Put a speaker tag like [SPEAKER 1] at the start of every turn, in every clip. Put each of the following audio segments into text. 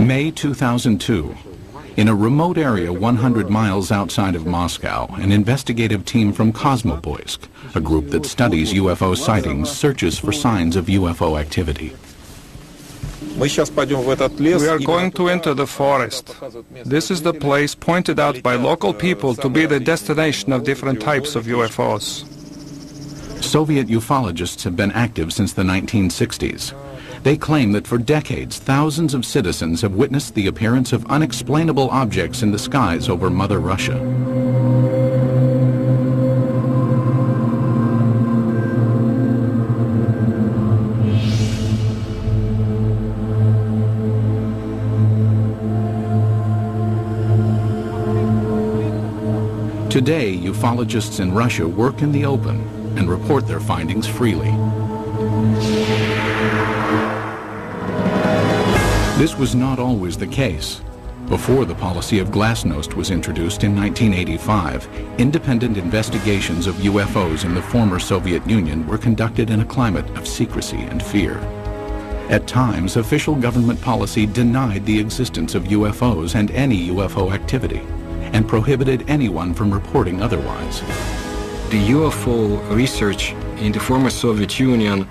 [SPEAKER 1] May 2002. In a remote area 100 miles outside of Moscow, an investigative team from Kosmopoisk, a group that studies UFO sightings, searches for signs of UFO activity.
[SPEAKER 2] We are going to enter the forest. This is the place pointed out by local people to be the destination of different types of UFOs.
[SPEAKER 1] Soviet ufologists have been active since the 1960s. They claim that for decades, thousands of citizens have witnessed the appearance of unexplainable objects in the skies over Mother Russia. Today, ufologists in Russia work in the open and report their findings freely. This was not always the case. Before the policy of glasnost was introduced in 1985, independent investigations of UFOs in the former Soviet Union were conducted in a climate of secrecy and fear. At times, official government policy denied the existence of UFOs and any UFO activity, and prohibited anyone from reporting otherwise.
[SPEAKER 3] The UFO research in the former Soviet Union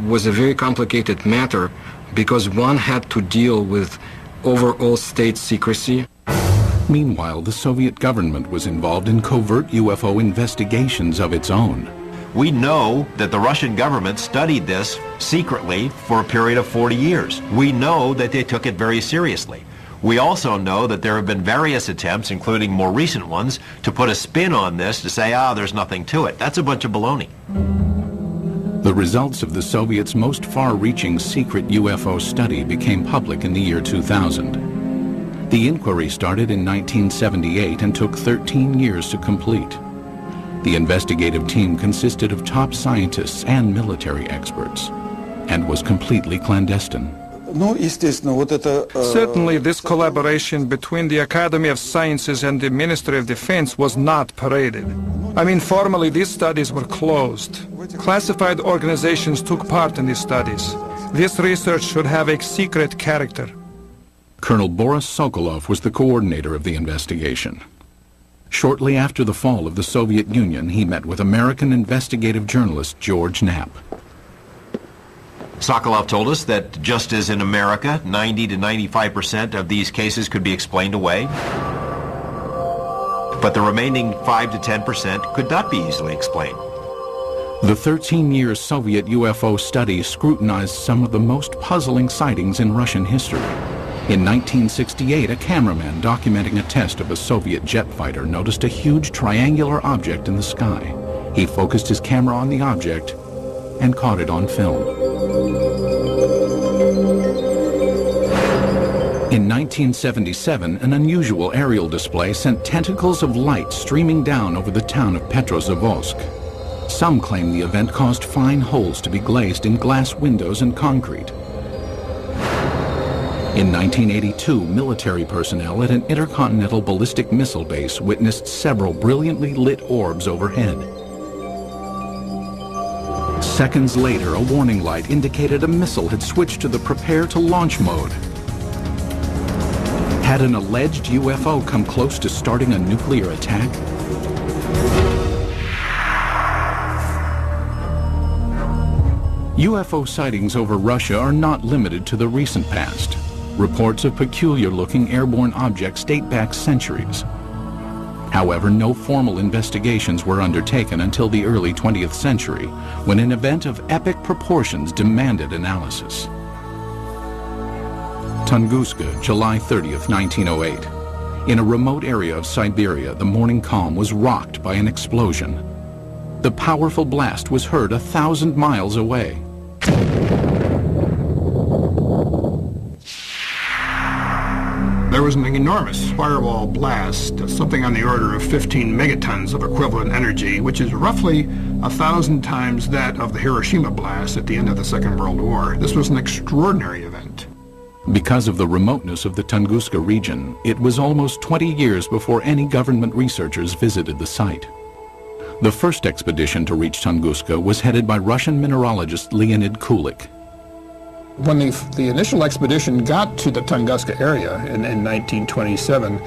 [SPEAKER 3] was a very complicated matter because one had to deal with overall state secrecy.
[SPEAKER 1] Meanwhile, the Soviet government was involved in covert UFO investigations of its own.
[SPEAKER 4] We know that the Russian government studied this secretly for a period of 40 years. We know that they took it very seriously. We also know that there have been various attempts, including more recent ones, to put a spin on this to say, there's nothing to it. That's a bunch of baloney.
[SPEAKER 1] The results of the Soviets' most far-reaching secret UFO study became public in the year 2000. The inquiry started in 1978 and took 13 years to complete. The investigative team consisted of top scientists and military experts, and was completely clandestine.
[SPEAKER 2] Certainly, this collaboration between the Academy of Sciences and the Ministry of Defense was not paraded. I mean, formally, these studies were closed. Classified organizations took part in these studies. This research should have a secret character.
[SPEAKER 1] Colonel Boris Sokolov was the coordinator of the investigation. Shortly after the fall of the Soviet Union, he met with American investigative journalist George Knapp.
[SPEAKER 4] Sokolov told us that just as in America, 90 to 95% of these cases could be explained away, but the remaining 5 to 10% could not be easily explained.
[SPEAKER 1] The 13-year Soviet UFO study scrutinized some of the most puzzling sightings in Russian history. In 1968, a cameraman documenting a test of a Soviet jet fighter noticed a huge triangular object in the sky. He focused his camera on the object and caught it on film. In 1977, an unusual aerial display sent tentacles of light streaming down over the town of Petrozavodsk. Some claim the event caused fine holes to be glazed in glass windows and concrete. In 1982, military personnel at an intercontinental ballistic missile base witnessed several brilliantly lit orbs overhead. Seconds later, a warning light indicated a missile had switched to the prepare to launch mode. Had an alleged UFO come close to starting a nuclear attack? UFO sightings over Russia are not limited to the recent past. Reports of peculiar-looking airborne objects date back centuries. However, no formal investigations were undertaken until the early 20th century, when an event of epic proportions demanded analysis. Tunguska, July 30th, 1908. In a remote area of Siberia, the morning calm was rocked by an explosion. The powerful blast was heard 1,000 miles away.
[SPEAKER 5] There was an enormous firewall blast, something on the order of 15 megatons of equivalent energy, which is roughly 1,000 times that of the Hiroshima blast at the end of the Second World War. This was an extraordinary event.
[SPEAKER 1] Because of the remoteness of the Tunguska region, it was almost 20 years before any government researchers visited the site. The first expedition to reach Tunguska was headed by Russian mineralogist Leonid Kulik.
[SPEAKER 5] When the initial expedition got to the Tunguska area in 1927,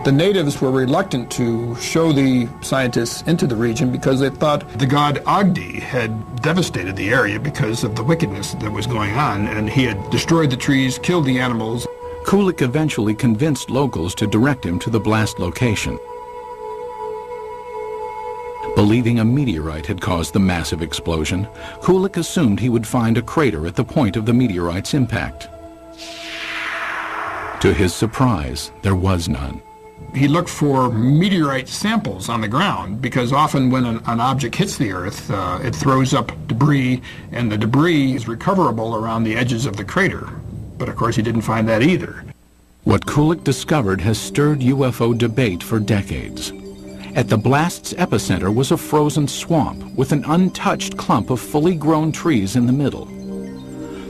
[SPEAKER 5] the natives were reluctant to show the scientists into the region because they thought the god Agdi had devastated the area because of the wickedness that was going on, and he had destroyed the trees, killed the animals.
[SPEAKER 1] Kulik eventually convinced locals to direct him to the blast location. Believing a meteorite had caused the massive explosion, Kulik assumed he would find a crater at the point of the meteorite's impact. To his surprise, there was none.
[SPEAKER 5] He looked for meteorite samples on the ground because often when an object hits the Earth, it throws up debris, and the debris is recoverable around the edges of the crater. But of course he didn't find that either.
[SPEAKER 1] What Kulik discovered has stirred UFO debate for decades. At the blast's epicenter was a frozen swamp with an untouched clump of fully grown trees in the middle.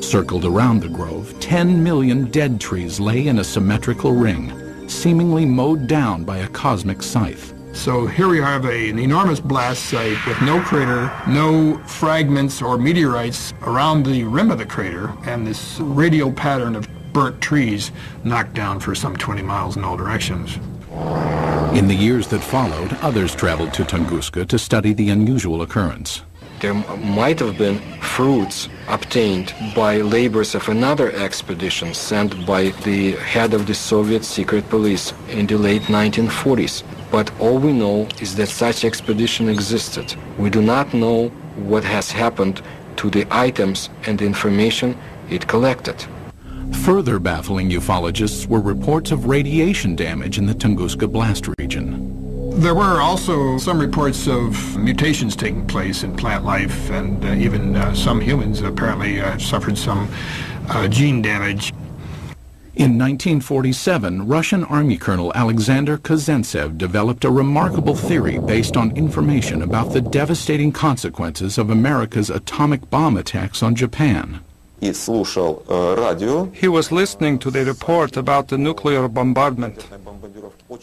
[SPEAKER 1] Circled around the grove, 10 million dead trees lay in a symmetrical ring, seemingly mowed down by a cosmic scythe.
[SPEAKER 5] So here we have an enormous blast site with no crater, no fragments or meteorites around the rim of the crater, and this radial pattern of burnt trees knocked down for some 20 miles in all directions.
[SPEAKER 1] In the years that followed, others traveled to Tunguska to study the unusual occurrence.
[SPEAKER 3] There might have been fruits obtained by labors of another expedition sent by the head of the Soviet secret police in the late 1940s. But all we know is that such expedition existed. We do not know what has happened to the items and the information it collected.
[SPEAKER 1] Further baffling ufologists were reports of radiation damage in the Tunguska blast region.
[SPEAKER 5] There were also some reports of mutations taking place in plant life, and even some humans apparently suffered some gene damage.
[SPEAKER 1] In 1947, Russian Army Colonel Alexander Kazantsev developed a remarkable theory based on information about the devastating consequences of America's atomic bomb attacks on Japan.
[SPEAKER 2] He was listening to the report about the nuclear bombardment.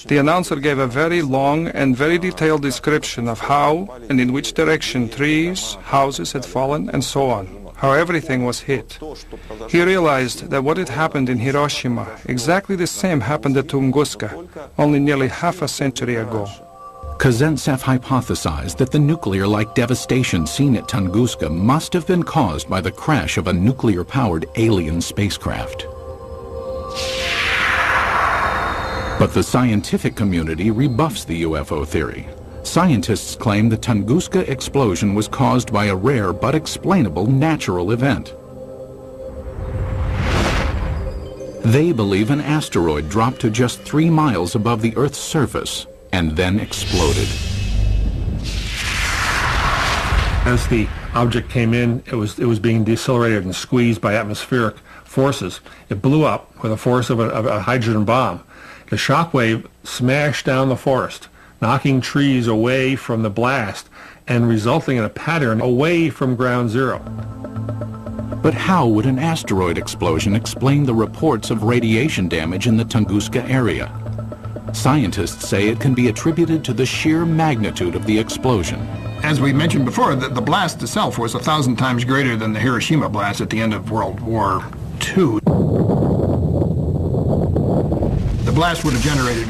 [SPEAKER 2] The announcer gave a very long and very detailed description of how and in which direction trees, houses had fallen, and so on, how everything was hit. He realized that what had happened in Hiroshima, exactly the same happened at Tunguska, only nearly half a century ago.
[SPEAKER 1] Kazantsev hypothesized that the nuclear-like devastation seen at Tunguska must have been caused by the crash of a nuclear-powered alien spacecraft. But the scientific community rebuffs the UFO theory. Scientists claim the Tunguska explosion was caused by a rare but explainable natural event. They believe an asteroid dropped to just 3 miles above the Earth's surface and then exploded.
[SPEAKER 5] As the object came in, it was being decelerated and squeezed by atmospheric forces. It blew up with the force of a hydrogen bomb. The shock wave smashed down the forest, knocking trees away from the blast and resulting in a pattern away from ground zero.
[SPEAKER 1] But how would an asteroid explosion explain the reports of radiation damage in the Tunguska area? Scientists say it can be attributed to the sheer magnitude of the explosion.
[SPEAKER 5] As we mentioned before, the blast itself was 1,000 times greater than the Hiroshima blast at the end of World War II. The blast would have generated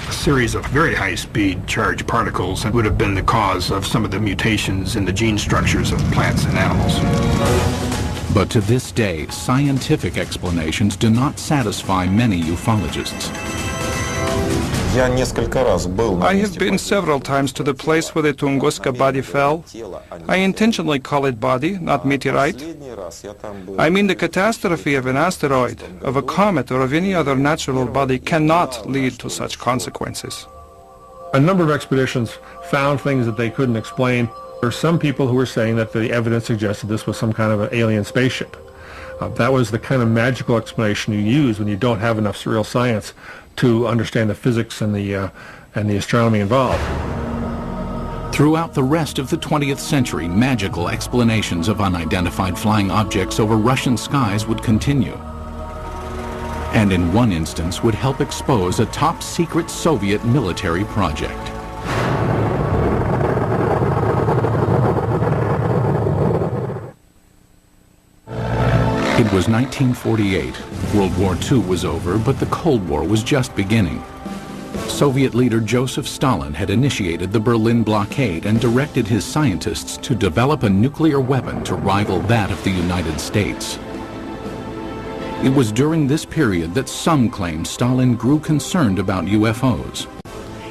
[SPEAKER 5] a series of very high-speed charged particles and would have been the cause of some of the mutations in the gene structures of plants and animals.
[SPEAKER 1] But to this day, scientific explanations do not satisfy many ufologists.
[SPEAKER 2] I have been several times to the place where the Tunguska body fell. I intentionally call it body, not meteorite. I mean, the catastrophe of an asteroid, of a comet, or of any other natural body cannot lead to such consequences.
[SPEAKER 5] A number of expeditions found things that they couldn't explain. There are some people who were saying that the evidence suggested this was some kind of an alien spaceship. That was the kind of magical explanation you use when you don't have enough real science to understand the physics and the astronomy involved.
[SPEAKER 1] Throughout the rest of the 20th century, magical explanations of unidentified flying objects over Russian skies would continue. And in one instance would help expose a top-secret Soviet military project. It was 1948. World War II was over, but the Cold War was just beginning. Soviet leader Joseph Stalin had initiated the Berlin blockade and directed his scientists to develop a nuclear weapon to rival that of the United States. It was during this period that some claim Stalin grew concerned about UFOs.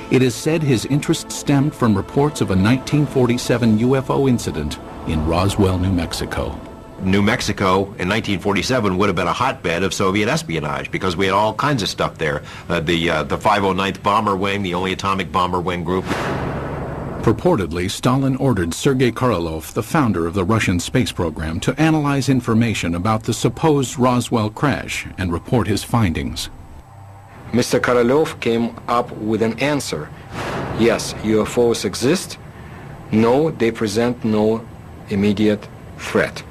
[SPEAKER 1] It is said his interest stemmed from reports of a 1947 UFO incident in Roswell, New Mexico.
[SPEAKER 4] New Mexico in 1947 would have been a hotbed of Soviet espionage because we had all kinds of stuff there. The 509th Bomber Wing, the only atomic bomber wing group.
[SPEAKER 1] Purportedly, Stalin ordered Sergei Korolev, the founder of the Russian space program, to analyze information about the supposed Roswell crash and report his findings.
[SPEAKER 3] Mr. Korolev came up with an answer. Yes, UFOs exist. No, they present no immediate threat.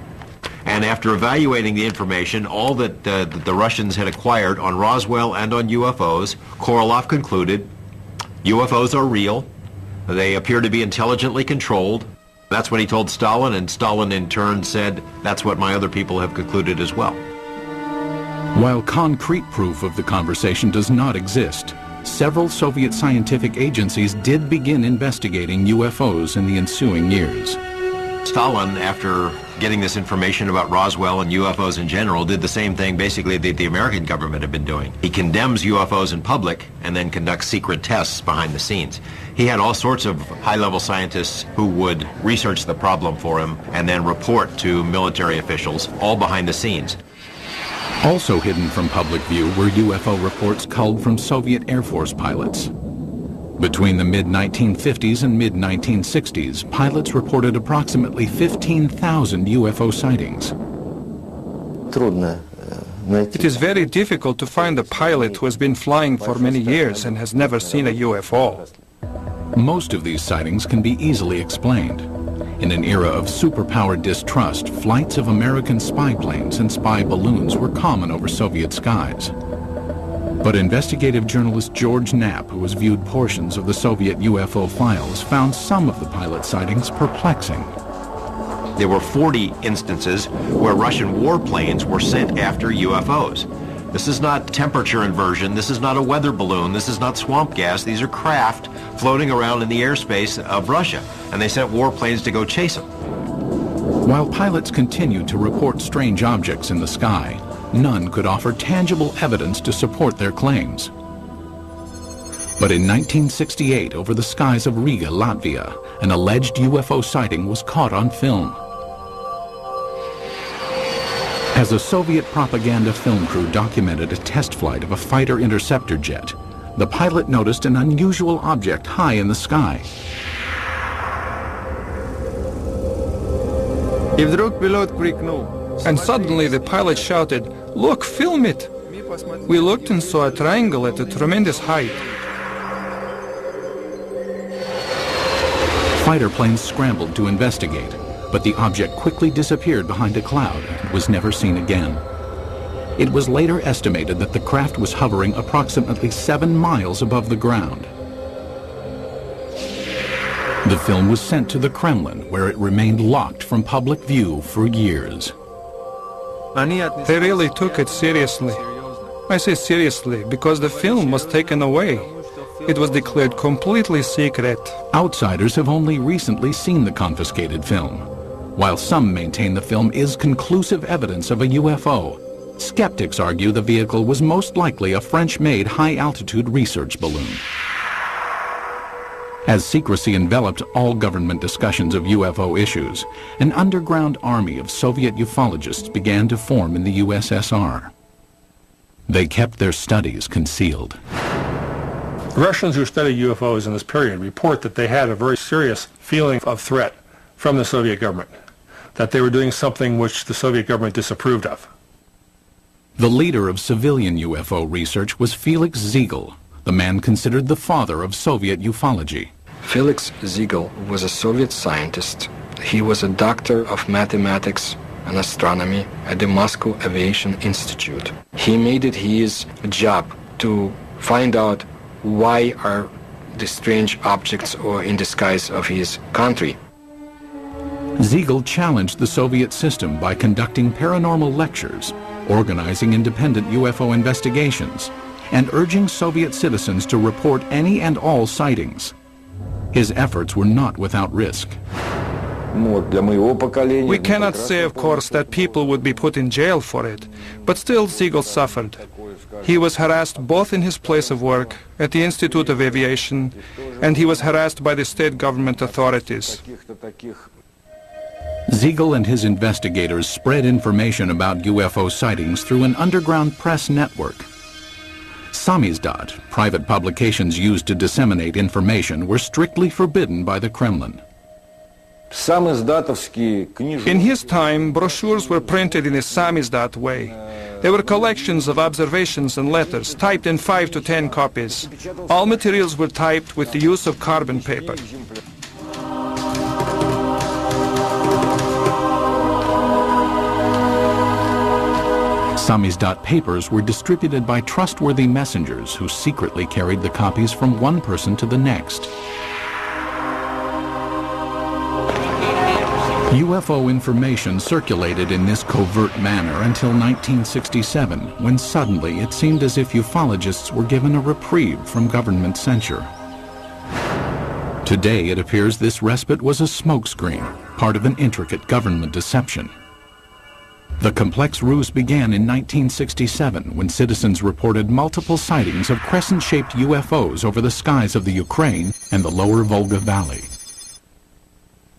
[SPEAKER 4] And after evaluating the information, all that the Russians had acquired on Roswell and on UFOs, Korolev concluded UFOs are real. They appear to be intelligently controlled. That's what he told Stalin, and Stalin in turn said, that's what my other people have concluded as well.
[SPEAKER 1] While concrete proof of the conversation does not exist, several Soviet scientific agencies did begin investigating UFOs in the ensuing years.
[SPEAKER 4] Stalin, after getting this information about Roswell and UFOs in general, did the same thing basically that the American government had been doing. He condemns UFOs in public and then conducts secret tests behind the scenes. He had all sorts of high-level scientists who would research the problem for him and then report to military officials, all behind the scenes.
[SPEAKER 1] Also hidden from public view were UFO reports culled from Soviet Air Force pilots. Between the mid-1950s and mid-1960s, pilots reported approximately 15,000 UFO sightings.
[SPEAKER 2] It is very difficult to find a pilot who has been flying for many years and has never seen a UFO.
[SPEAKER 1] Most of these sightings can be easily explained. In an era of superpower distrust, flights of American spy planes and spy balloons were common over Soviet skies. But investigative journalist George Knapp, who has viewed portions of the Soviet UFO files, found some of the pilot sightings perplexing.
[SPEAKER 4] There were 40 instances where Russian warplanes were sent after UFOs. This is not temperature inversion, this is not a weather balloon, this is not swamp gas, these are craft floating around in the airspace of Russia, and they sent warplanes to go chase them.
[SPEAKER 1] While pilots continued to report strange objects in the sky, none could offer tangible evidence to support their claims. But in 1968, over the skies of Riga, Latvia, an alleged UFO sighting was caught on film. As a Soviet propaganda film crew documented a test flight of a fighter interceptor jet, the pilot noticed an unusual object high in the sky.
[SPEAKER 2] And suddenly the pilot shouted, "Look, film it!" We looked and saw a triangle at a tremendous height.
[SPEAKER 1] Fighter planes scrambled to investigate, but the object quickly disappeared behind a cloud and was never seen again. It was later estimated that the craft was hovering approximately 7 miles above the ground. The film was sent to the Kremlin, where it remained locked from public view for years.
[SPEAKER 2] They really took it seriously. I say seriously because the film was taken away. It was declared completely secret.
[SPEAKER 1] Outsiders have only recently seen the confiscated film. While some maintain the film is conclusive evidence of a UFO, skeptics argue the vehicle was most likely a French-made high-altitude research balloon. As secrecy enveloped all government discussions of UFO issues, an underground army of Soviet ufologists began to form in the USSR. They kept their studies concealed.
[SPEAKER 5] Russians who studied UFOs in this period report that they had a very serious feeling of threat from the Soviet government, that they were doing something which the Soviet government disapproved of.
[SPEAKER 1] The leader of civilian UFO research was Felix Ziegel, the man considered the father of Soviet ufology.
[SPEAKER 3] Felix Ziegel was a Soviet scientist. He was a doctor of mathematics and astronomy at the Moscow Aviation Institute. He made it his job to find out why are the strange objects or in the skies of his country.
[SPEAKER 1] Siegel challenged the Soviet system by conducting paranormal lectures, organizing independent UFO investigations, and urging Soviet citizens to report any and all sightings. His efforts were not without risk.
[SPEAKER 2] We cannot say, of course, that people would be put in jail for it, but still Siegel suffered. He was harassed both in his place of work, at the Institute of Aviation, and he was harassed by the state government authorities.
[SPEAKER 1] Siegel and his investigators spread information about UFO sightings through an underground press network. Samizdat, private publications used to disseminate information, were strictly forbidden by the Kremlin.
[SPEAKER 2] In his time, brochures were printed in a samizdat way. They were collections of observations and letters, typed in 5 to 10 copies. All materials were typed with the use of carbon paper.
[SPEAKER 1] Samizdat papers were distributed by trustworthy messengers who secretly carried the copies from one person to the next. UFO information circulated in this covert manner until 1967, when suddenly it seemed as if ufologists were given a reprieve from government censure. Today it appears this respite was a smokescreen, part of an intricate government deception. The complex ruse began in 1967 when citizens reported multiple sightings of crescent-shaped UFOs over the skies of the Ukraine and the lower Volga Valley.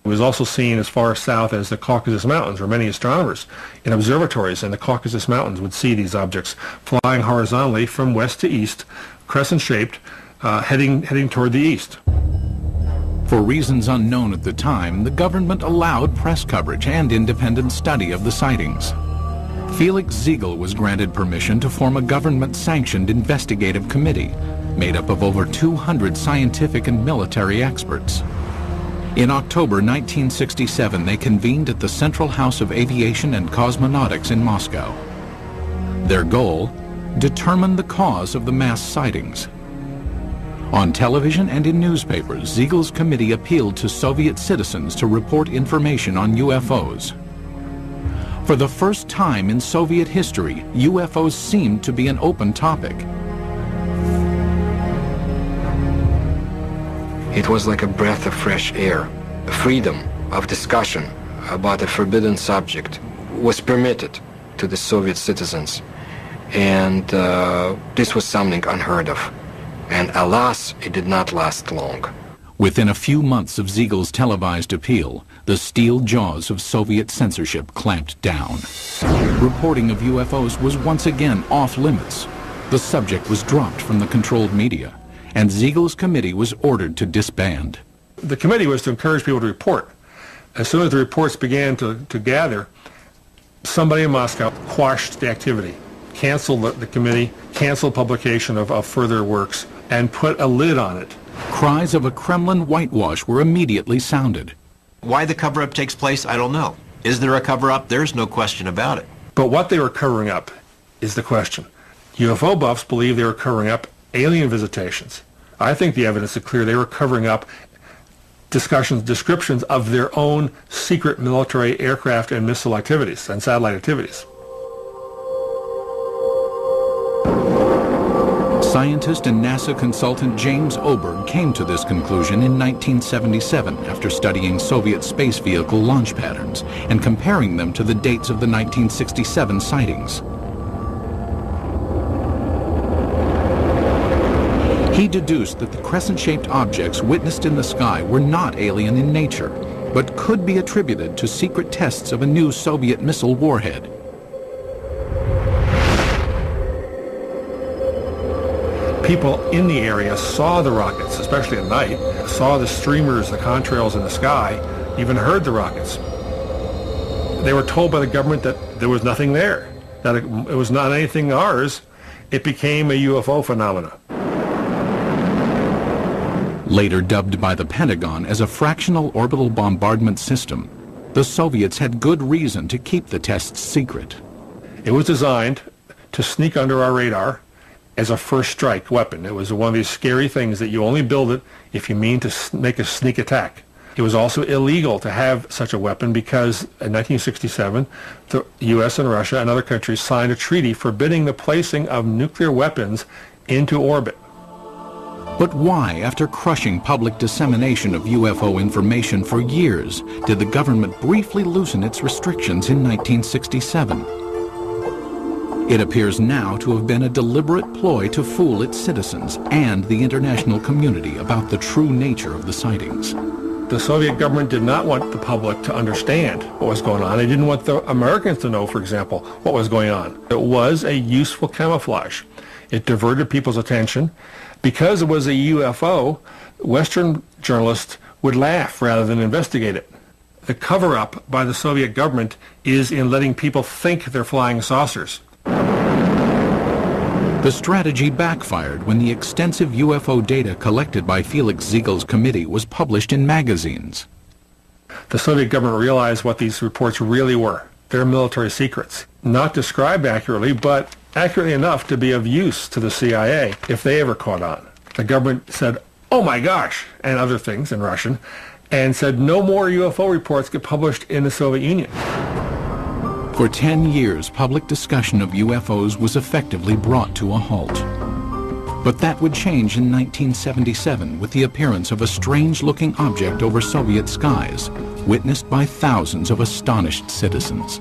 [SPEAKER 5] It was also seen as far south as the Caucasus Mountains, where many astronomers in observatories in the Caucasus Mountains would see these objects flying horizontally from west to east, crescent-shaped, heading toward the east.
[SPEAKER 1] For reasons unknown at the time, the government allowed press coverage and independent study of the sightings. Felix Siegel was granted permission to form a government-sanctioned investigative committee made up of over 200 scientific and military experts. In October 1967, they convened at the Central House of Aviation and Cosmonautics in Moscow. Their goal? Determine the cause of the mass sightings. On television and in newspapers, Siegel's committee appealed to Soviet citizens to report information on UFOs. For the first time in Soviet history, UFOs seemed to be an open topic.
[SPEAKER 3] It was like a breath of fresh air. Freedom of discussion about a forbidden subject was permitted to the Soviet citizens. And this was something unheard of. And alas, it did not last long.
[SPEAKER 1] Within a few months of Siegel's televised appeal, the steel jaws of Soviet censorship clamped down. Reporting of UFOs was once again off limits. The subject was dropped from the controlled media, and Siegel's committee was ordered to disband.
[SPEAKER 5] The committee was to encourage people to report. As soon as the reports began to gather, somebody in Moscow quashed the activity, canceled the committee, canceled publication of further works, and put a lid on it.
[SPEAKER 1] Cries of a Kremlin whitewash were immediately sounded.
[SPEAKER 4] Why the cover-up takes place, I don't know. Is there a cover-up? There's no question about it.
[SPEAKER 5] But what they were covering up is the question. UFO buffs believe they were covering up alien visitations. I think the evidence is clear they were covering up descriptions of their own secret military aircraft and missile activities and satellite activities.
[SPEAKER 1] Scientist and NASA consultant James Oberg came to this conclusion in 1977 after studying Soviet space vehicle launch patterns and comparing them to the dates of the 1967 sightings. He deduced that the crescent-shaped objects witnessed in the sky were not alien in nature, but could be attributed to secret tests of a new Soviet missile warhead.
[SPEAKER 5] People in the area saw the rockets, especially at night, saw the streamers, the contrails in the sky, even heard the rockets. They were told by the government that there was nothing there, that it was not anything ours. It became a UFO phenomena.
[SPEAKER 1] Later dubbed by the Pentagon as a fractional orbital bombardment system, the Soviets had good reason to keep the tests secret.
[SPEAKER 5] It was designed to sneak under our radar as a first strike weapon. It was one of these scary things that you only build it if you mean to make a sneak attack.
[SPEAKER 6] It was also illegal to have such a weapon because in 1967, the U.S. and Russia and other countries signed a treaty forbidding the placing of nuclear weapons into orbit.
[SPEAKER 1] But why, after crushing public dissemination of UFO information for years, did the government briefly loosen its restrictions in 1967? It appears now to have been a deliberate ploy to fool its citizens and the international community about the true nature of the sightings.
[SPEAKER 6] The Soviet government did not want the public to understand what was going on. They didn't want the Americans to know, for example, what was going on. It was a useful camouflage. It diverted people's attention. Because it was a UFO, Western journalists would laugh rather than investigate it. The cover-up by the Soviet government is in letting people think they're flying saucers.
[SPEAKER 1] The strategy backfired when the extensive UFO data collected by Felix Ziegel's committee was published in magazines.
[SPEAKER 6] The Soviet government realized what these reports really were. They're military secrets. Not described accurately, but accurately enough to be of use to the CIA if they ever caught on. The government said, "Oh my gosh," and other things in Russian, and said no more UFO reports get published in the Soviet Union.
[SPEAKER 1] For 10 years, public discussion of UFOs was effectively brought to a halt. But that would change in 1977 with the appearance of a strange-looking object over Soviet skies, witnessed by thousands of astonished citizens.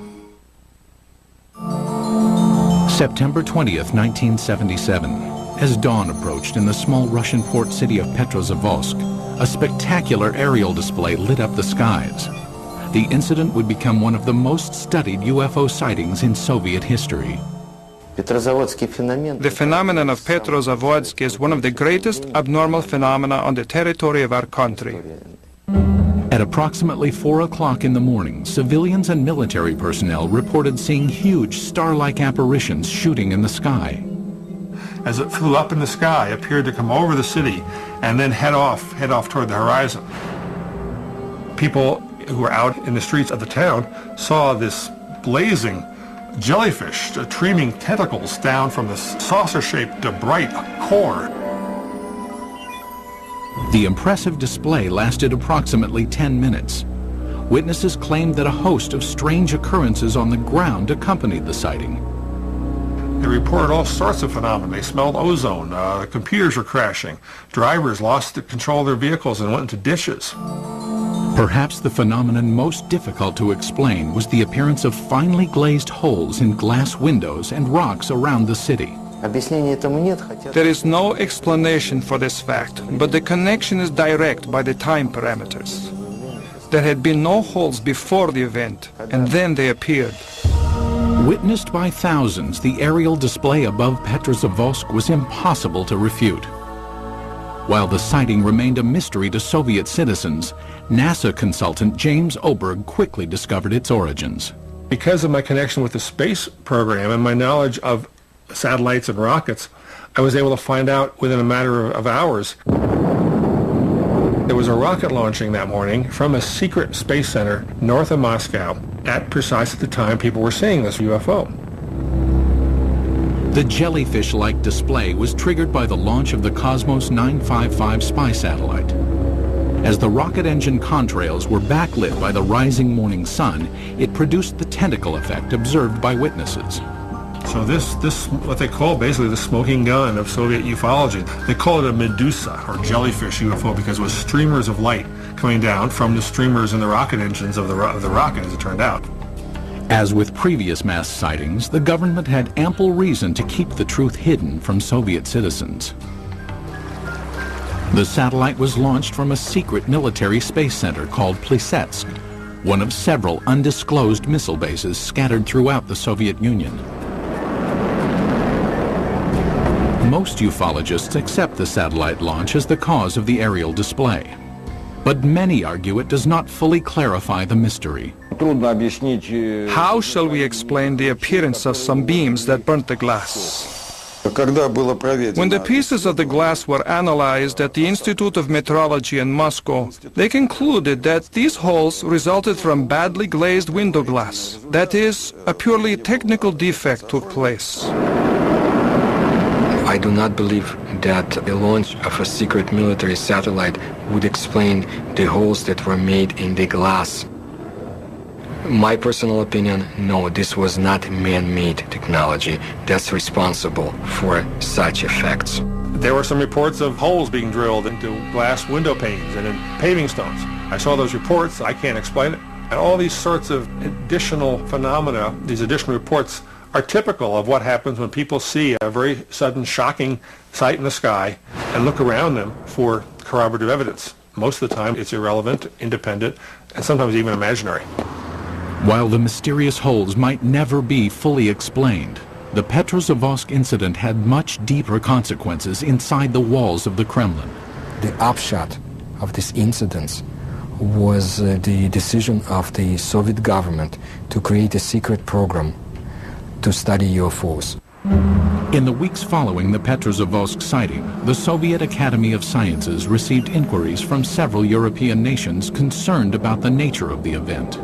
[SPEAKER 1] September 20th, 1977. As dawn approached in the small Russian port city of Petrozavodsk, a spectacular aerial display lit up the skies. The incident would become one of the most studied UFO sightings in Soviet history.
[SPEAKER 2] The phenomenon of Petrozavodsk is one of the greatest abnormal phenomena on the territory of our country.
[SPEAKER 1] At approximately 4 o'clock in the morning, civilians and military personnel reported seeing huge star-like apparitions shooting in the sky.
[SPEAKER 6] As it flew up in the sky, it appeared to come over the city and then head off toward the horizon. People who were out in the streets of the town saw this blazing jellyfish streaming tentacles down from the saucer-shaped bright core.
[SPEAKER 1] The impressive display lasted approximately 10 minutes. Witnesses claimed that a host of strange occurrences on the ground accompanied the sighting.
[SPEAKER 6] They reported all sorts of phenomena. They smelled ozone, computers were crashing, drivers lost control of their vehicles and went into ditches.
[SPEAKER 1] Perhaps the phenomenon most difficult to explain was the appearance of finely glazed holes in glass windows and rocks around the city.
[SPEAKER 2] There is no explanation for this fact, but the connection is direct by the time parameters. There had been no holes before the event, and then they appeared.
[SPEAKER 1] Witnessed by thousands, the aerial display above Petrozavodsk was impossible to refute. While the sighting remained a mystery to Soviet citizens, NASA consultant James Oberg quickly discovered its origins.
[SPEAKER 6] Because of my connection with the space program and my knowledge of satellites and rockets, I was able to find out within a matter of hours. There was a rocket launching that morning from a secret space center north of Moscow at precisely the time people were seeing this UFO.
[SPEAKER 1] The jellyfish-like display was triggered by the launch of the Cosmos 955 spy satellite. As the rocket engine contrails were backlit by the rising morning sun, it produced the tentacle effect observed by witnesses.
[SPEAKER 6] So this what they call basically the smoking gun of Soviet ufology. They call it a Medusa, or jellyfish UFO, because it was streamers of light coming down from the streamers in the rocket engines of the rocket, as it turned out.
[SPEAKER 1] As with previous mass sightings, the government had ample reason to keep the truth hidden from Soviet citizens. The satellite was launched from a secret military space center called Plesetsk, one of several undisclosed missile bases scattered throughout the Soviet Union. Most ufologists accept the satellite launch as the cause of the aerial display. But many argue it does not fully clarify the mystery.
[SPEAKER 2] How shall we explain the appearance of some beams that burnt the glass? When the pieces of the glass were analyzed at the Institute of Metrology in Moscow, they concluded that these holes resulted from badly glazed window glass. That is, a purely technical defect took place.
[SPEAKER 3] I do not believe that the launch of a secret military satellite would explain the holes that were made in the glass. My personal opinion, no, this was not man-made technology that's responsible for such effects.
[SPEAKER 6] There were some reports of holes being drilled into glass window panes and in paving stones. I saw those reports. I can't explain it. And all these sorts of additional phenomena, these additional reports, are typical of what happens when people see a very sudden, shocking sight in the sky and look around them for corroborative evidence. Most of the time, it's irrelevant, independent, and sometimes even imaginary.
[SPEAKER 1] While the mysterious holes might never be fully explained, the Petrozavodsk incident had much deeper consequences inside the walls of the Kremlin.
[SPEAKER 3] The upshot of this incident was the decision of the Soviet government to create a secret program to study UFOs.
[SPEAKER 1] In the weeks following the Petrozavodsk sighting, the Soviet Academy of Sciences received inquiries from several European nations concerned about the nature of the event.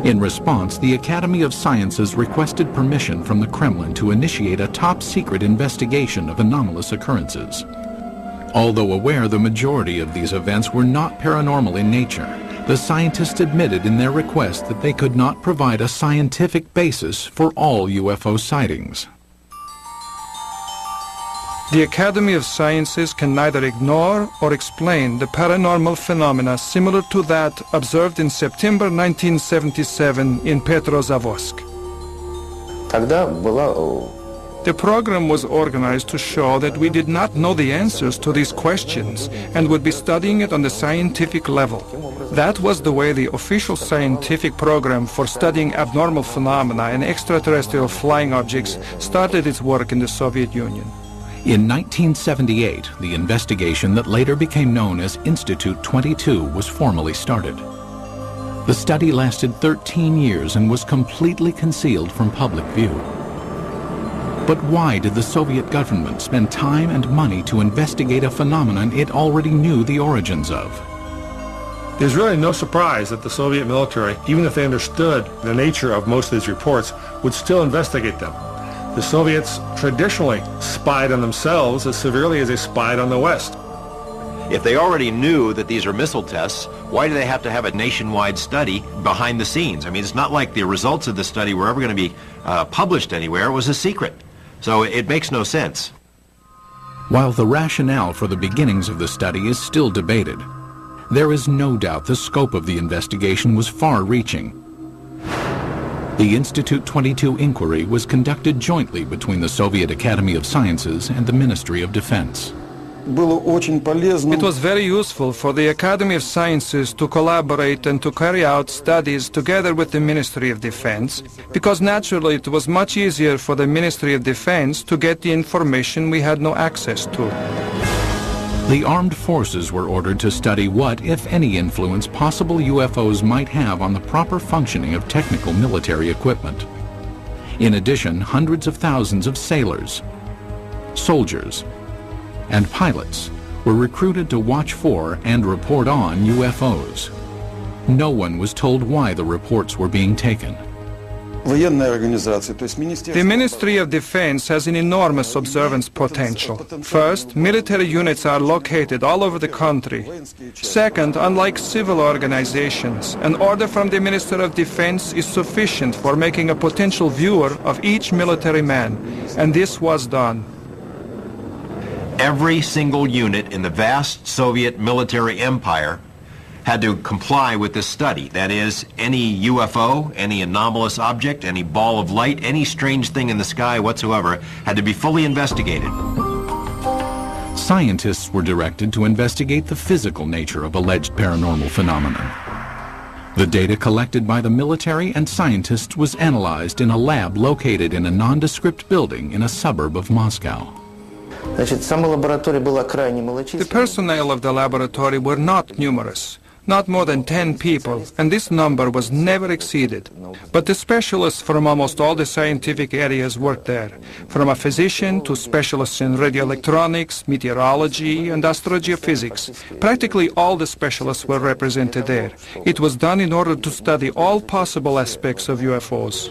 [SPEAKER 1] In response, the Academy of Sciences requested permission from the Kremlin to initiate a top-secret investigation of anomalous occurrences. Although aware the majority of these events were not paranormal in nature, the scientists admitted in their request that they could not provide a scientific basis for all UFO sightings.
[SPEAKER 2] The Academy of Sciences can neither ignore or explain the paranormal phenomena similar to that observed in September 1977 in Petrozavodsk. The program was organized to show that we did not know the answers to these questions and would be studying it on the scientific level. That was the way the official scientific program for studying abnormal phenomena and extraterrestrial flying objects started its work in the Soviet Union.
[SPEAKER 1] In 1978, the investigation that later became known as Institute 22 was formally started. The study lasted 13 years and was completely concealed from public view. But why did the Soviet government spend time and money to investigate a phenomenon it already knew the origins of?
[SPEAKER 6] There's really no surprise that the Soviet military, even if they understood the nature of most of these reports, would still investigate them. The Soviets traditionally spied on themselves as severely as they spied on the West.
[SPEAKER 4] If they already knew that these are missile tests, why do they have to have a nationwide study behind the scenes? I mean, it's not like the results of the study were ever going to be published anywhere. It was a secret. So it makes no sense.
[SPEAKER 1] While the rationale for the beginnings of the study is still debated, there is no doubt the scope of the investigation was far-reaching. The Institute 22 inquiry was conducted jointly between the Soviet Academy of Sciences and the Ministry of Defense.
[SPEAKER 2] It was very useful for the Academy of Sciences to collaborate and to carry out studies together with the Ministry of Defense, because naturally it was much easier for the Ministry of Defense to get the information we had no access to.
[SPEAKER 1] The armed forces were ordered to study what, if any, influence possible UFOs might have on the proper functioning of technical military equipment. In addition, hundreds of thousands of sailors, soldiers, and pilots were recruited to watch for and report on UFOs. No one was told why the reports were being taken.
[SPEAKER 2] The Ministry of Defense has an enormous observance potential. First, military units are located all over the country. Second, unlike civil organizations, an order from the Minister of Defense is sufficient for making a potential viewer of each military man, and this was done.
[SPEAKER 4] Every single unit in the vast Soviet military empire had to comply with this study. That is, any UFO, any anomalous object, any ball of light, any strange thing in the sky whatsoever had to be fully investigated.
[SPEAKER 1] Scientists were directed to investigate the physical nature of alleged paranormal phenomena. The data collected by the military and scientists was analyzed in a lab located in a nondescript building in a suburb of Moscow.
[SPEAKER 2] The personnel of the laboratory were not numerous. Not more than 10 people, and this number was never exceeded. But the specialists from almost all the scientific areas worked there, from a physician to specialists in radioelectronics, meteorology, and astrogeophysics. Practically all the specialists were represented there. It was done in order to study all possible aspects of UFOs.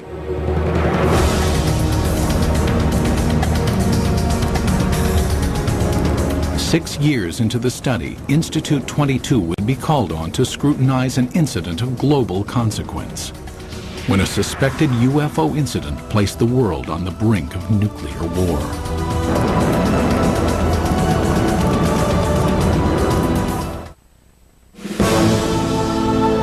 [SPEAKER 1] 6 years into the study, Institute 22 would be called on to scrutinize an incident of global consequence, when a suspected UFO incident placed the world on the brink of nuclear war.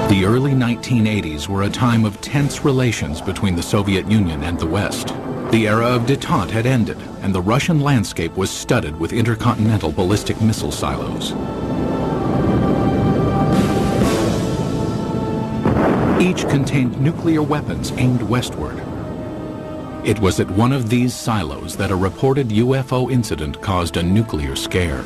[SPEAKER 1] The early 1980s were a time of tense relations between the Soviet Union and the West. The era of détente had ended, and the Russian landscape was studded with intercontinental ballistic missile silos. Each contained nuclear weapons aimed westward. It was at one of these silos that a reported UFO incident caused a nuclear scare.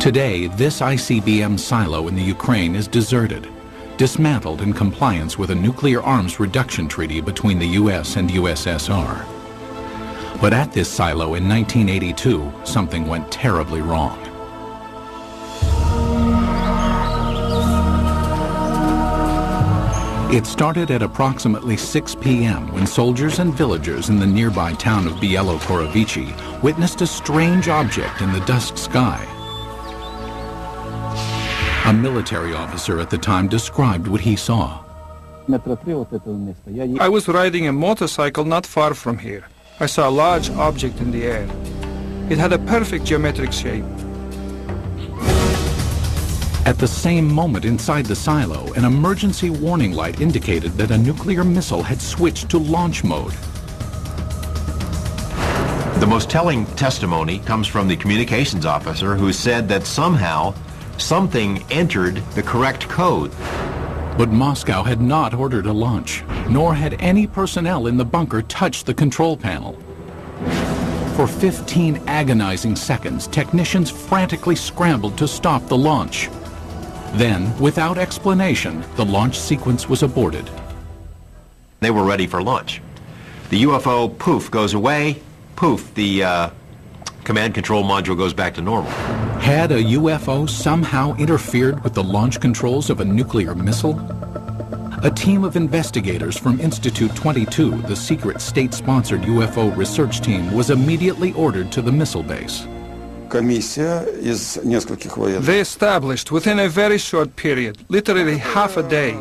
[SPEAKER 1] Today, this ICBM silo in the Ukraine is deserted, dismantled in compliance with a nuclear arms reduction treaty between the US and USSR. But at this silo in 1982, something went terribly wrong. It started at approximately 6 p.m. when soldiers and villagers in the nearby town of Bielo-Korovichi witnessed a strange object in the dusk sky. A military officer at the time described what he saw.
[SPEAKER 2] I was riding a motorcycle not far from here. I saw a large object in the air. It had a perfect geometric shape.
[SPEAKER 1] At the same moment inside the silo, an emergency warning light indicated that a nuclear missile had switched to launch mode.
[SPEAKER 4] The most telling testimony comes from the communications officer who said that somehow something entered the correct code.
[SPEAKER 1] But Moscow had not ordered a launch, nor had any personnel in the bunker touched the control panel. For 15 agonizing seconds, technicians frantically scrambled to stop the launch. Then, without explanation, the launch sequence was aborted.
[SPEAKER 4] They were ready for launch. The UFO, poof, goes away. Poof, the command control module goes back to normal.
[SPEAKER 1] Had a UFO somehow interfered with the launch controls of a nuclear missile? A team of investigators from Institute 22, the secret state-sponsored UFO research team, was immediately ordered to the missile base.
[SPEAKER 2] They established within a very short period, literally half a day,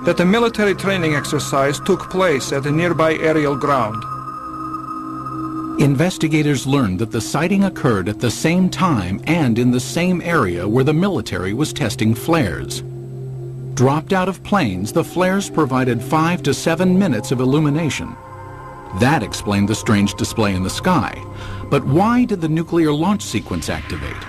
[SPEAKER 2] that a military training exercise took place at a nearby aerial ground.
[SPEAKER 1] Investigators learned that the sighting occurred at the same time and in the same area where the military was testing flares. Dropped out of planes, the flares provided 5 to 7 minutes of illumination. That explained the strange display in the sky. But why did the nuclear launch sequence activate?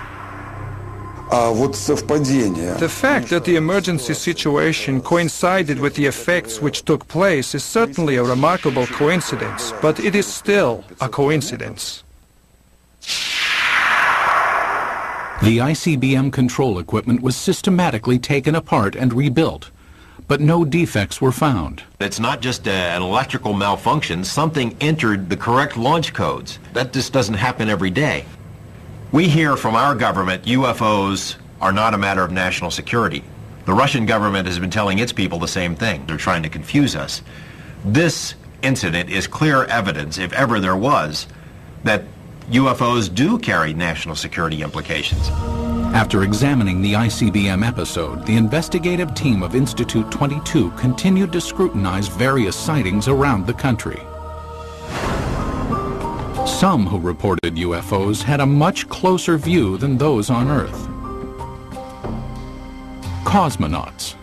[SPEAKER 2] The fact that the emergency situation coincided with the effects which took place is certainly a remarkable coincidence, but it is still a coincidence.
[SPEAKER 1] The ICBM control equipment was systematically taken apart and rebuilt, but no defects were found.
[SPEAKER 4] It's not just an electrical malfunction. Something entered the correct launch codes. That just doesn't happen every day. We hear from our government UFOs are not a matter of national security. The Russian government has been telling its people the same thing. They're trying to confuse us. This incident is clear evidence, if ever there was, that UFOs do carry national security implications.
[SPEAKER 1] After examining the ICBM episode, the investigative team of Institute 22 continued to scrutinize various sightings around the country. Some who reported UFOs had a much closer view than those on Earth. Cosmonauts.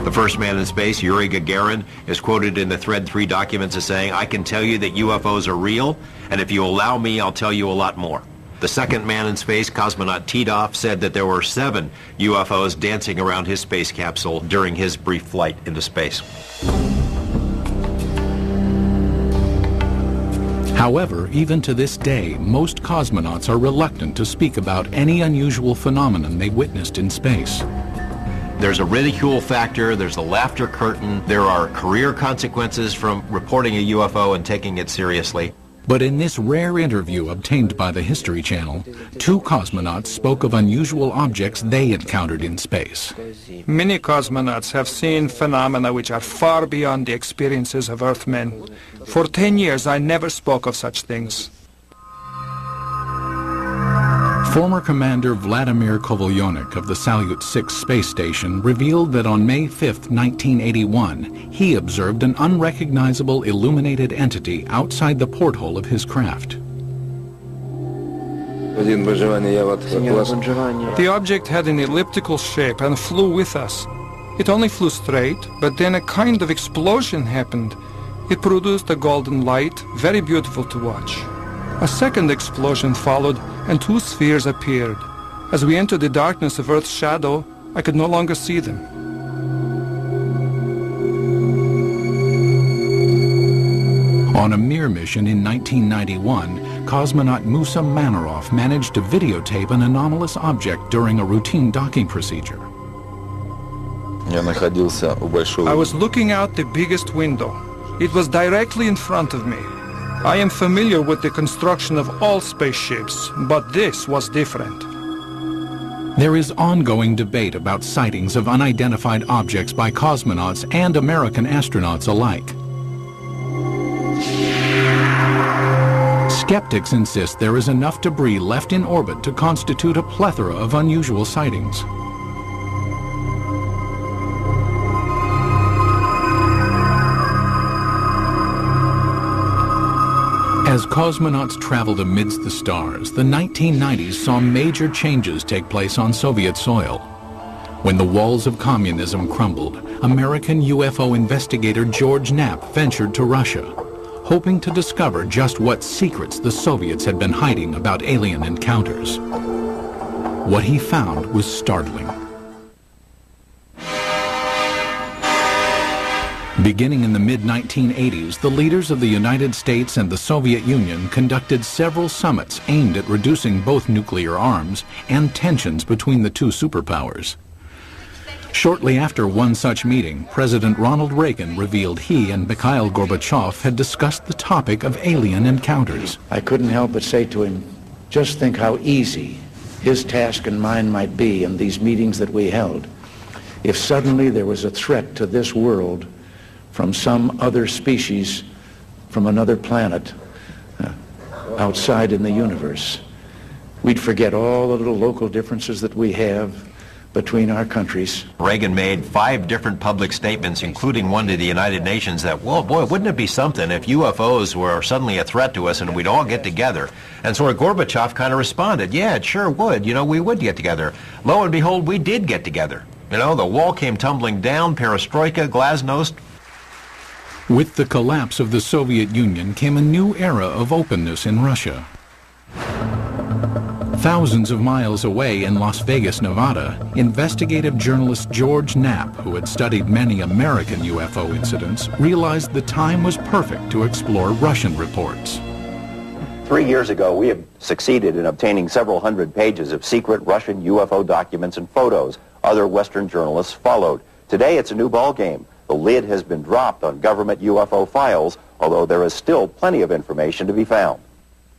[SPEAKER 4] The first man in space, Yuri Gagarin, is quoted in the Thread 3 documents as saying, "I can tell you that UFOs are real, and if you allow me, I'll tell you a lot more." The second man in space, cosmonaut Titov, said that there were 7 UFOs dancing around his space capsule during his brief flight into space.
[SPEAKER 1] However, even to this day, most cosmonauts are reluctant to speak about any unusual phenomenon they witnessed in space.
[SPEAKER 4] There's a ridicule factor, there's a laughter curtain, there are career consequences from reporting a UFO and taking it seriously.
[SPEAKER 1] But in this rare interview obtained by the History Channel, 2 cosmonauts spoke of unusual objects they encountered in space.
[SPEAKER 2] Many cosmonauts have seen phenomena which are far beyond the experiences of Earthmen. For 10 years, I never spoke of such things.
[SPEAKER 1] Former Commander Vladimir Kovalyonik of the Salyut 6 space station revealed that on May 5, 1981, he observed an unrecognizable illuminated entity outside the porthole of his craft.
[SPEAKER 2] The object had an elliptical shape and flew with us. It only flew straight, but then a kind of explosion happened. It produced a golden light, very beautiful to watch. A second explosion followed, and two spheres appeared. As we entered the darkness of Earth's shadow, I could no longer see them.
[SPEAKER 1] On a Mir mission in 1991, cosmonaut Musa Manarov managed to videotape an anomalous object during a routine docking procedure.
[SPEAKER 2] I was looking out the biggest window. It was directly in front of me. I am familiar with the construction of all spaceships, but this was different.
[SPEAKER 1] There is ongoing debate about sightings of unidentified objects by cosmonauts and American astronauts alike. Skeptics insist there is enough debris left in orbit to constitute a plethora of unusual sightings. As cosmonauts traveled amidst the stars, the 1990s saw major changes take place on Soviet soil. When the walls of communism crumbled, American UFO investigator George Knapp ventured to Russia, hoping to discover just what secrets the Soviets had been hiding about alien encounters. What he found was startling. Beginning in the mid-1980s, the leaders of the United States and the Soviet Union conducted several summits aimed at reducing both nuclear arms and tensions between the two superpowers. Shortly after one such meeting, President Ronald Reagan revealed he and Mikhail Gorbachev had discussed the topic of alien encounters.
[SPEAKER 7] I couldn't help but say to him, just think how easy his task and mine might be in these meetings that we held if suddenly there was a threat to this world from some other species, from another planet, outside in the universe. We'd forget all the little local differences that we have between our countries.
[SPEAKER 4] Reagan made 5 different public statements, including one to the United Nations, that, well, boy, wouldn't it be something if UFOs were suddenly a threat to us and we'd all get together? And so Gorbachev kind of responded, yeah, it sure would. You know, we would get together. Lo and behold, we did get together. You know, the wall came tumbling down, perestroika, glasnost.
[SPEAKER 1] With the collapse of the Soviet Union came a new era of openness in Russia. Thousands of miles away in Las Vegas, Nevada, investigative journalist George Knapp, who had studied many American UFO incidents, realized the time was perfect to explore Russian reports.
[SPEAKER 8] 3 years ago, we have succeeded in obtaining several hundred pages of secret Russian UFO documents and photos. Other Western journalists followed. Today, it's a new ballgame. The lid has been dropped on government UFO files, although there is still plenty of information to be found.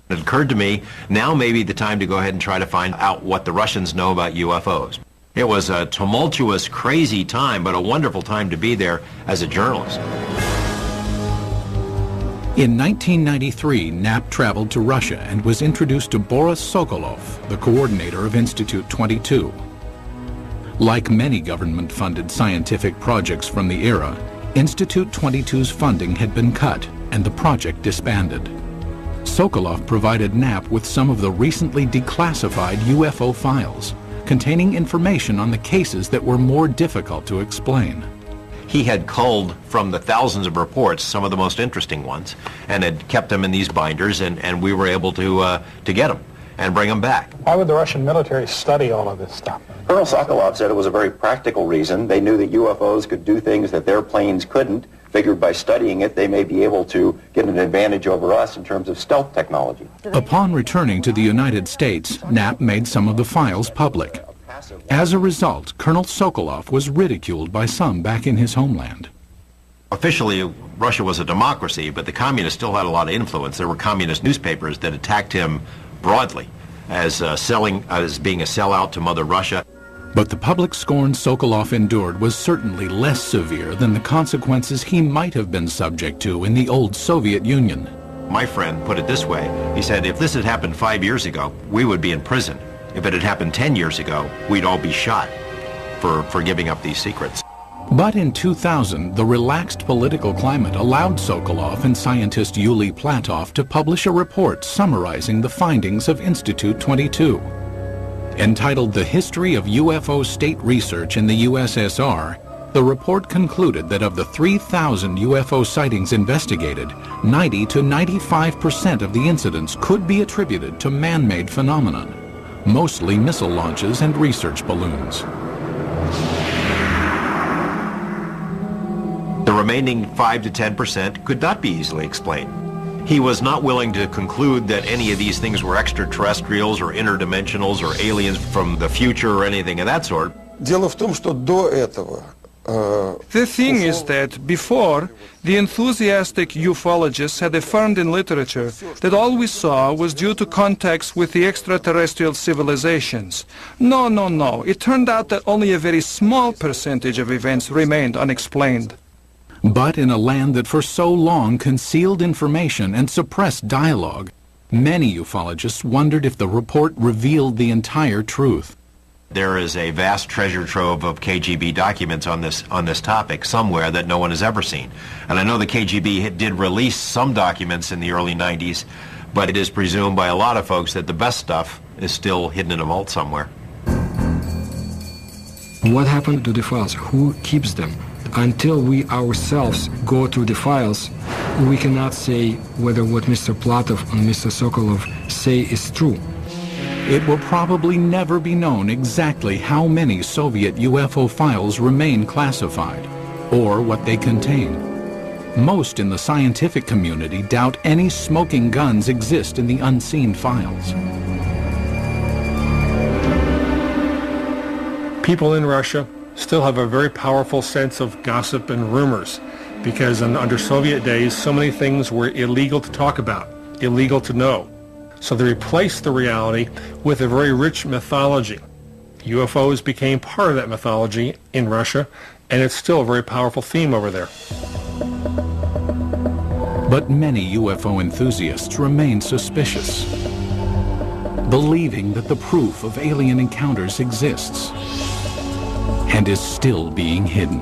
[SPEAKER 4] It occurred to me, now may be the time to go ahead and try to find out what the Russians know about UFOs. It was a tumultuous, crazy time, but a wonderful time to be there as a journalist.
[SPEAKER 1] In 1993, Knapp traveled to Russia and was introduced to Boris Sokolov, the coordinator of Institute 22. Like many government-funded scientific projects from the era, Institute 22's funding had been cut and the project disbanded. Sokolov provided Knapp with some of the recently declassified UFO files, containing information on the cases that were more difficult to explain.
[SPEAKER 4] He had culled from the thousands of reports some of the most interesting ones and had kept them in these binders, and we were able to get them and bring them back.
[SPEAKER 5] Why would the Russian military study all of this stuff?
[SPEAKER 8] Colonel Sokolov said it was a very practical reason. They knew that UFOs could do things that their planes couldn't. Figured by studying it, they may be able to get an advantage over us in terms of stealth technology.
[SPEAKER 1] Upon returning to the United States, Knapp made some of the files public. As a result, Colonel Sokolov was ridiculed by some back in his homeland.
[SPEAKER 4] Officially, Russia was a democracy, but the communists still had a lot of influence. There were communist newspapers that attacked him broadly as being a sellout to Mother Russia.
[SPEAKER 1] But the public scorn Sokolov endured was certainly less severe than the consequences he might have been subject to in the old Soviet Union.
[SPEAKER 4] My friend put it this way. He said, if this had happened 5 years ago, we would be in prison. If it had happened 10 years ago, we'd all be shot for giving up these secrets.
[SPEAKER 1] But in 2000, the relaxed political climate allowed Sokolov and scientist Yuli Platov to publish a report summarizing the findings of Institute 22. Entitled The History of UFO State Research in the USSR, the report concluded that of the 3,000 UFO sightings investigated, 90 to 95% of the incidents could be attributed to man-made phenomenon, mostly missile launches and research balloons.
[SPEAKER 4] The remaining 5 to 10% could not be easily explained. He was not willing to conclude that any of these things were extraterrestrials or interdimensionals or aliens from the future or anything of that sort.
[SPEAKER 2] Дело в том, что до этого the thing is that before, the enthusiastic ufologists had affirmed in literature that all we saw was due to contacts with the extraterrestrial civilizations. No. It turned out that only a very small percentage of events remained unexplained.
[SPEAKER 1] But in a land that for so long concealed information and suppressed dialogue, many ufologists wondered if the report revealed the entire truth.
[SPEAKER 4] There is a vast treasure trove of KGB documents on this topic somewhere that no one has ever seen. And I know the KGB did release some documents in the early 90s, but it is presumed by a lot of folks that the best stuff is still hidden in a vault somewhere.
[SPEAKER 3] What happened to the files? Who keeps them? Until we ourselves go through the files, we cannot say whether what Mr. Platov and Mr. Sokolov say is true.
[SPEAKER 1] It will probably never be known exactly how many Soviet UFO files remain classified, or what they contain. Most in the scientific community doubt any smoking guns exist in the unseen files.
[SPEAKER 6] People in Russia still have a very powerful sense of gossip and rumors, because under Soviet days, so many things were illegal to talk about, illegal to know. So they replaced the reality with a very rich mythology. UFOs became part of that mythology in Russia, and it's still a very powerful theme over there.
[SPEAKER 1] But many UFO enthusiasts remain suspicious, believing that the proof of alien encounters exists and is still being hidden.